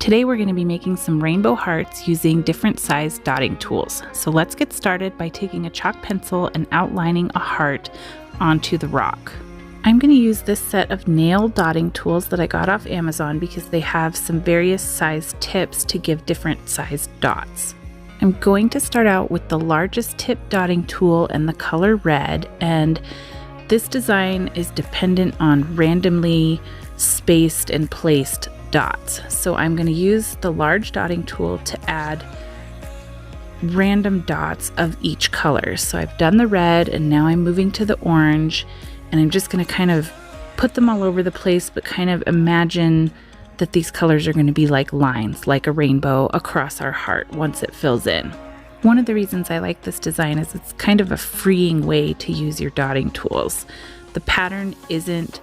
Today we're going to be making some rainbow hearts using different sized dotting tools. So let's get started by taking a chalk pencil and outlining a heart onto the rock. I'm going to use this set of nail dotting tools that I got off Amazon because they have some various size tips to give different sized dots. I'm going to start out with the largest tip dotting tool and the color red, and this design is dependent on randomly spaced and placed dots. So I'm going to use the large dotting tool to add random dots of each color. So I've done the red and now I'm moving to the orange, and I'm just going to kind of put them all over the place, but kind of imagine that these colors are going to be like lines, like a rainbow across our heart once it fills in. One of the reasons I like this design is it's kind of a freeing way to use your dotting tools. The pattern isn't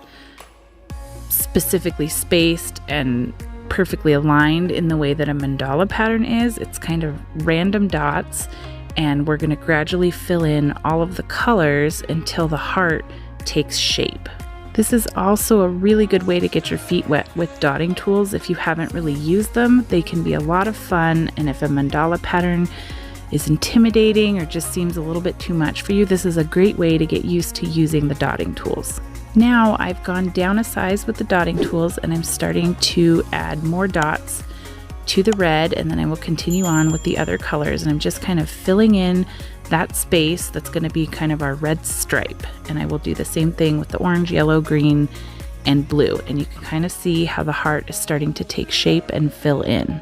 specifically spaced and perfectly aligned in the way that a mandala pattern is. It's kind of random dots, and we're going to gradually fill in all of the colors until the heart takes shape. This is also a really good way to get your feet wet with dotting tools. If you haven't really used them, they can be a lot of fun, and if a mandala pattern is intimidating or just seems a little bit too much for you, this is a great way to get used to using the dotting tools. Now I've gone down a size with the dotting tools and I'm starting to add more dots to the red, and then I will continue on with the other colors, and I'm just kind of filling in that space that's going to be kind of our red stripe. And I will do the same thing with the orange, yellow, green, and blue, and you can kind of see how the heart is starting to take shape and fill in.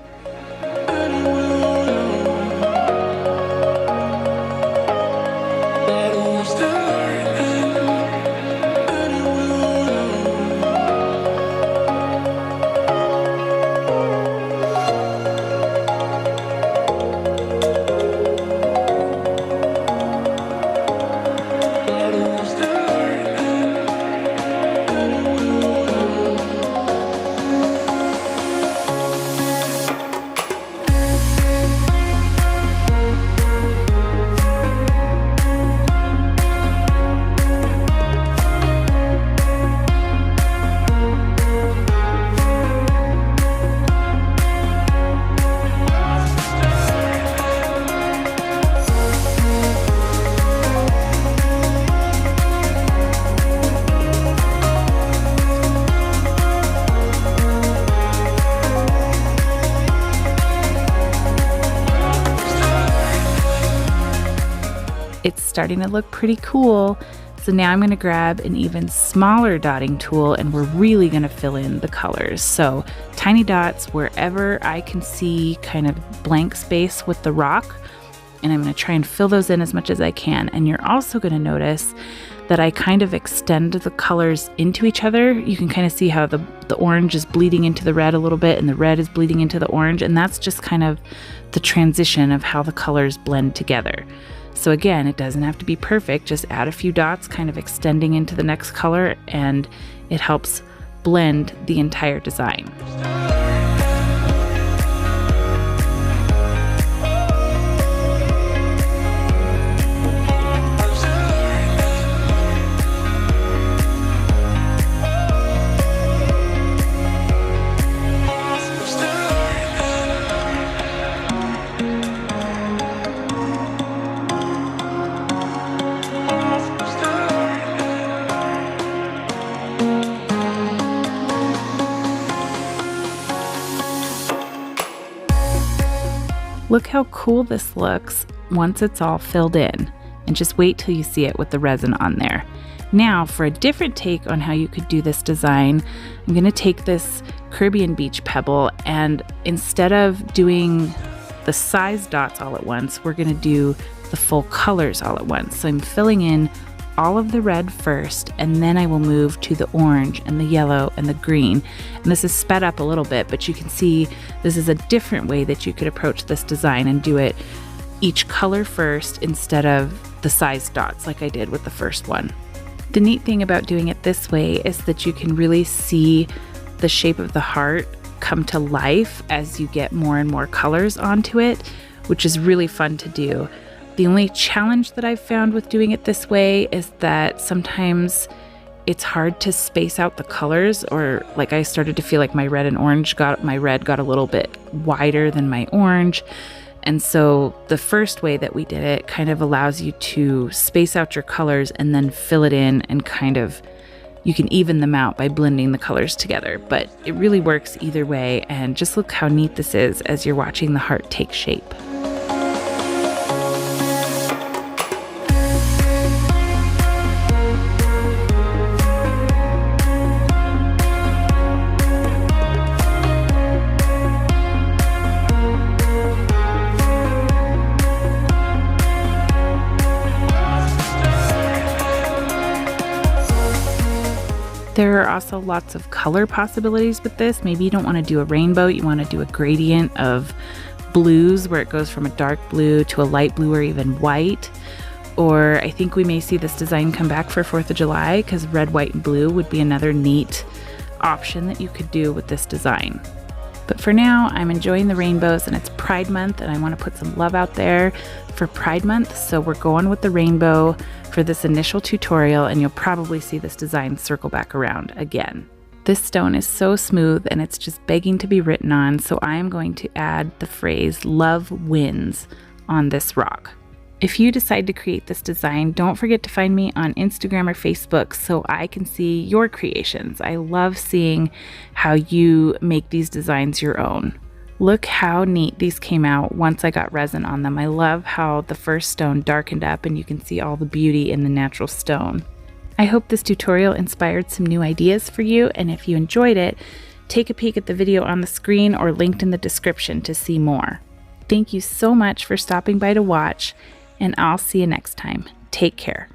It's starting to look pretty cool. So now I'm going to grab an even smaller dotting tool and we're really going to fill in the colors. So tiny dots wherever I can see kind of blank space with the rock, and I'm going to try and fill those in as much as I can. And you're also going to notice that I kind of extend the colors into each other. You can kind of see how the orange is bleeding into the red a little bit and the red is bleeding into the orange, and that's just kind of the transition of how the colors blend together. So again, it doesn't have to be perfect, just add a few dots kind of extending into the next color, and it helps blend the entire design. Look how cool this looks once it's all filled in, and just wait till you see it with the resin on there. Now for a different take on how you could do this design, I'm going to take this Caribbean beach pebble, and instead of doing the size dots all at once, we're going to do the full colors all at once. So I'm filling in all of the red first, and then I will move to the orange and the yellow and the green. And this is sped up a little bit, but you can see this is a different way that you could approach this design and do it each color first instead of the size dots like I did with the first one. The neat thing about doing it this way is that you can really see the shape of the heart come to life as you get more and more colors onto it, which is really fun to do. The only challenge that I've found with doing it this way is that sometimes it's hard to space out the colors, or like I started to feel like my red got a little bit wider than my orange. And so the first way that we did it kind of allows you to space out your colors and then fill it in, and kind of you can even them out by blending the colors together. But it really works either way, and just look how neat this is as you're watching the heart take shape. There are also lots of color possibilities with this. Maybe you don't want to do a rainbow, you want to do a gradient of blues where it goes from a dark blue to a light blue or even white. Or I think we may see this design come back for 4th of July, because red, white, and blue would be another neat option that you could do with this design. But for now, I'm enjoying the rainbows, and it's Pride Month, and I want to put some love out there for Pride Month. So we're going with the rainbow for this initial tutorial, and you'll probably see this design circle back around again. This stone is so smooth, and it's just begging to be written on, so I am going to add the phrase "Love wins" on this rock. If you decide to create this design, don't forget to find me on Instagram or Facebook so I can see your creations. I love seeing how you make these designs your own. Look how neat these came out once I got resin on them. I love how the first stone darkened up and you can see all the beauty in the natural stone. I hope this tutorial inspired some new ideas for you, and if you enjoyed it, take a peek at the video on the screen or linked in the description to see more. Thank you so much for stopping by to watch, and I'll see you next time. Take care.